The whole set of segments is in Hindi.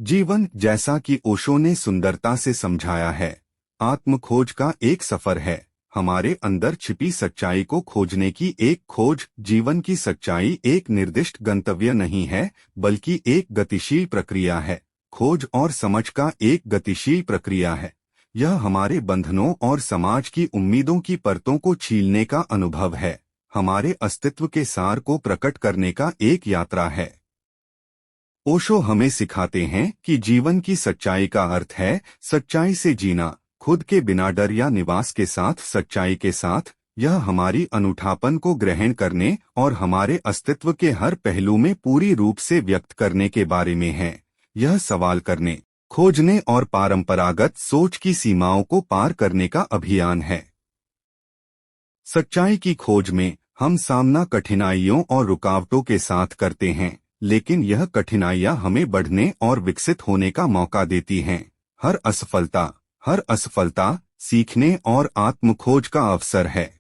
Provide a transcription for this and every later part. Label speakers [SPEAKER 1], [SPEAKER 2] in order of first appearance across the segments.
[SPEAKER 1] जीवन, जैसा कि ओशो ने सुंदरता से समझाया है, आत्मखोज का एक सफर है। हमारे अंदर छिपी सच्चाई को खोजने की एक खोज। जीवन की सच्चाई एक निर्दिष्ट गंतव्य नहीं है, बल्कि एक गतिशील प्रक्रिया है। खोज और समझ का एक गतिशील प्रक्रिया है। यह हमारे बंधनों और समाज की उम्मीदों की परतों को छीलने का अनुभव है। हमारे अस्तित्व के सार को प्रकट करने का एक यात्रा है। ओशो हमें सिखाते हैं कि जीवन की सच्चाई का अर्थ है सच्चाई से जीना, खुद के बिना डर या निवास के साथ सच्चाई के साथ। यह हमारी अनूठापन को ग्रहण करने और हमारे अस्तित्व के हर पहलू में पूरी रूप से व्यक्त करने के बारे में है। यह सवाल करने, खोजने और परंपरागत सोच की सीमाओं को पार करने का अभियान है। सच्चाई की खोज में हम सामना कठिनाइयों और रुकावटों के साथ करते हैं, लेकिन यह कठिनाइयां हमें बढ़ने और विकसित होने का मौका देती हैं। हर असफलता सीखने और आत्मखोज का अवसर है।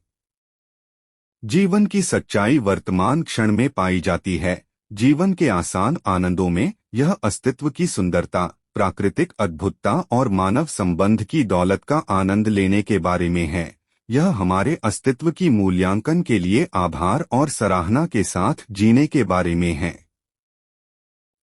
[SPEAKER 1] जीवन की सच्चाई वर्तमान क्षण में पाई जाती है। जीवन के आसान आनंदों में यह अस्तित्व की सुंदरता, प्राकृतिक अद्भुतता और मानव संबंध की दौलत का आनंद लेने के बारे में है। यह हमारे अस्तित्व की मूल्यांकन के लिए आभार और सराहना के साथ जीने के बारे में है।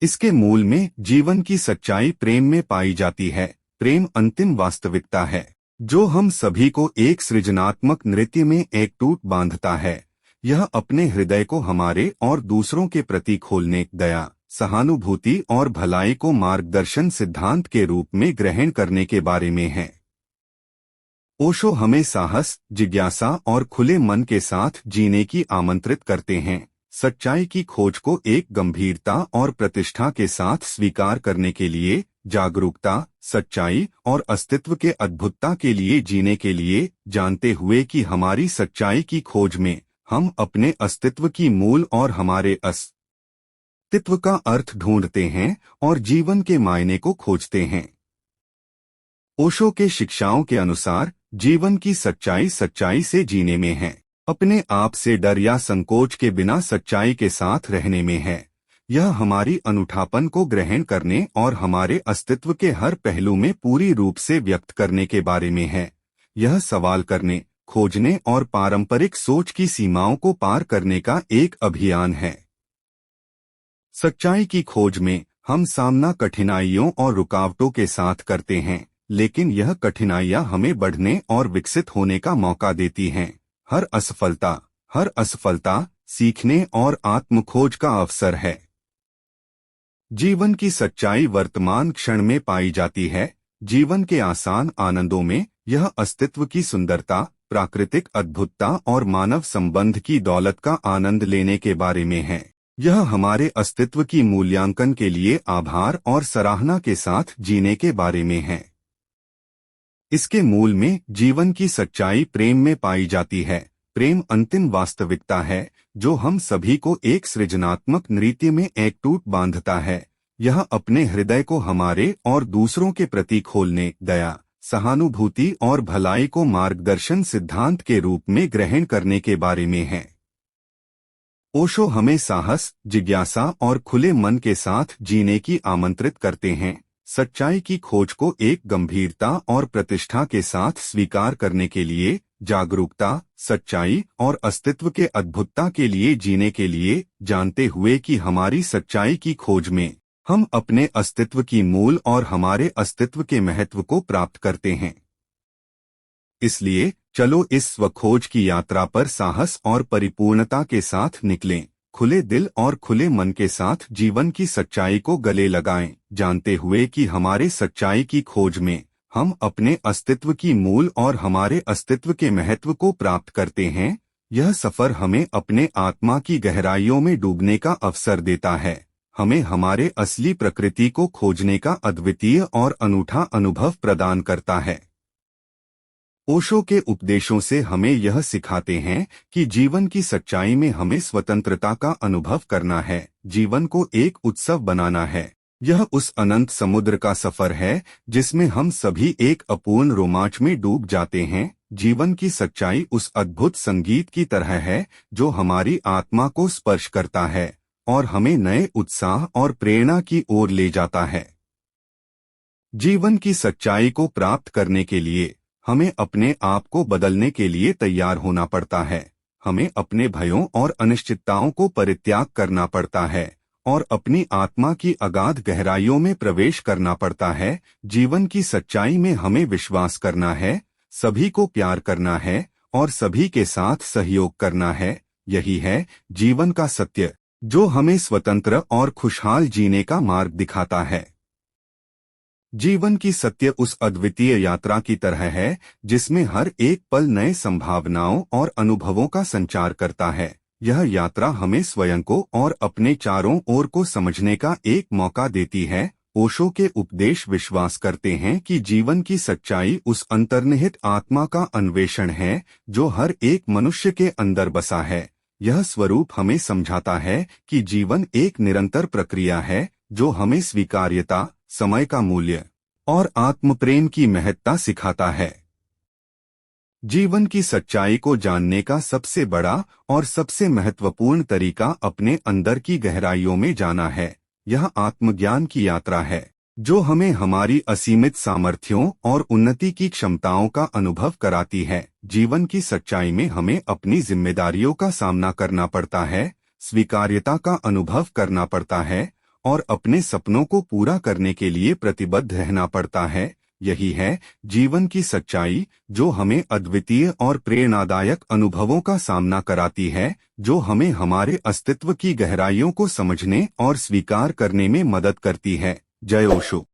[SPEAKER 1] इसके मूल में जीवन की सच्चाई प्रेम में पाई जाती है। प्रेम अंतिम वास्तविकता है, जो हम सभी को एक सृजनात्मक नृत्य में एकटूट बांधता है। यह अपने हृदय को हमारे और दूसरों के प्रति खोलने, दया, सहानुभूति और भलाई को मार्गदर्शन सिद्धांत के रूप में ग्रहण करने के बारे में है। ओशो हमें साहस, जिज्ञासा और खुले मन के साथ जीने की आमंत्रित करते हैं। सच्चाई की खोज को एक गंभीरता और प्रतिष्ठा के साथ स्वीकार करने के लिए, जागरूकता, सच्चाई और अस्तित्व के अद्भुतता के लिए जीने के लिए, जानते हुए कि हमारी सच्चाई की खोज में हम अपने अस्तित्व की मूल और हमारे अस्तित्व का अर्थ ढूंढते हैं और जीवन के मायने को खोजते हैं। ओशो के शिक्षाओं के अनुसार जीवन की सच्चाई सच्चाई से जीने में है, अपने आप से डर या संकोच के बिना सच्चाई के साथ रहने में है। यह हमारी अनूठापन को ग्रहण करने और हमारे अस्तित्व के हर पहलू में पूरी रूप से व्यक्त करने के बारे में है। यह सवाल करने, खोजने और पारंपरिक सोच की सीमाओं को पार करने का एक अभियान है। सच्चाई की खोज में हम सामना कठिनाइयों और रुकावटों के साथ करते हैं, लेकिन यह कठिनाइयां हमें बढ़ने और विकसित होने का मौका देती हैं। हर असफलता सीखने और आत्मखोज का अवसर है। जीवन की सच्चाई वर्तमान क्षण में पाई जाती है। जीवन के आसान आनंदों में यह अस्तित्व की सुंदरता, प्राकृतिक अद्भुतता और मानव संबंध की दौलत का आनंद लेने के बारे में है। यह हमारे अस्तित्व की मूल्यांकन के लिए आभार और सराहना के साथ जीने के बारे में है। इसके मूल में जीवन की सच्चाई प्रेम में पाई जाती है। प्रेम अंतिम वास्तविकता है, जो हम सभी को एक सृजनात्मक नृत्य में एकटूट बांधता है। यह अपने हृदय को हमारे और दूसरों के प्रति खोलने, दया, सहानुभूति और भलाई को मार्गदर्शन सिद्धांत के रूप में ग्रहण करने के बारे में है। ओशो हमें साहस, जिज्ञासा और खुले मन के साथ जीने की आमंत्रित करते हैं। सच्चाई की खोज को एक गंभीरता और प्रतिष्ठा के साथ स्वीकार करने के लिए, जागरूकता, सच्चाई और अस्तित्व के अद्भुतता के लिए जीने के लिए, जानते हुए कि हमारी सच्चाई की खोज में हम अपने अस्तित्व की मूल और हमारे अस्तित्व के महत्व को प्राप्त करते हैं। इसलिए चलो इस स्वखोज की यात्रा पर साहस और परिपूर्णता के साथ निकलें। खुले दिल और खुले मन के साथ जीवन की सच्चाई को गले लगाएं, जानते हुए कि हमारे सच्चाई की खोज में हम अपने अस्तित्व की मूल और हमारे अस्तित्व के महत्व को प्राप्त करते हैं। यह सफर हमें अपने आत्मा की गहराइयों में डूबने का अवसर देता है, हमें हमारे असली प्रकृति को खोजने का अद्वितीय और अनूठा अनुभव प्रदान करता है। ओशो के उपदेशों से हमें यह सिखाते हैं कि जीवन की सच्चाई में हमें स्वतंत्रता का अनुभव करना है, जीवन को एक उत्सव बनाना है। यह उस अनंत समुद्र का सफर है जिसमें हम सभी एक अपूर्ण रोमांच में डूब जाते हैं। जीवन की सच्चाई उस अद्भुत संगीत की तरह है जो हमारी आत्मा को स्पर्श करता है और हमें नए उत्साह और प्रेरणा की ओर ले जाता है। जीवन की सच्चाई को प्राप्त करने के लिए हमें अपने आप को बदलने के लिए तैयार होना पड़ता है। हमें अपने भयों और अनिश्चितताओं को परित्याग करना पड़ता है और अपनी आत्मा की अगाध गहराइयों में प्रवेश करना पड़ता है। जीवन की सच्चाई में हमें विश्वास करना है, सभी को प्यार करना है और सभी के साथ सहयोग करना है। यही है जीवन का सत्य, जो हमें स्वतंत्र और खुशहाल जीने का मार्ग दिखाता है। जीवन की सत्य उस अद्वितीय यात्रा की तरह है जिसमें हर एक पल नए संभावनाओं और अनुभवों का संचार करता है। यह यात्रा हमें स्वयं को और अपने चारों ओर को समझने का एक मौका देती है। ओशो के उपदेश विश्वास करते हैं कि जीवन की सच्चाई उस अंतर्निहित आत्मा का अन्वेषण है जो हर एक मनुष्य के अंदर बसा है। यह स्वरूप हमें समझाता है कि जीवन एक निरंतर प्रक्रिया है जो हमें स्वीकार्यता, समय का मूल्य और आत्मप्रेम की महत्ता सिखाता है। जीवन की सच्चाई को जानने का सबसे बड़ा और सबसे महत्वपूर्ण तरीका अपने अंदर की गहराइयों में जाना है। यह आत्मज्ञान की यात्रा है जो हमें हमारी असीमित सामर्थ्यों और उन्नति की क्षमताओं का अनुभव कराती है। जीवन की सच्चाई में हमें अपनी जिम्मेदारियों का सामना करना पड़ता है, स्वीकार्यता का अनुभव करना पड़ता है और अपने सपनों को पूरा करने के लिए प्रतिबद्ध रहना पड़ता है। यही है जीवन की सच्चाई जो हमें अद्वितीय और प्रेरणादायक अनुभवों का सामना कराती है, जो हमें हमारे अस्तित्व की गहराइयों को समझने और स्वीकार करने में मदद करती है। जय ओशो।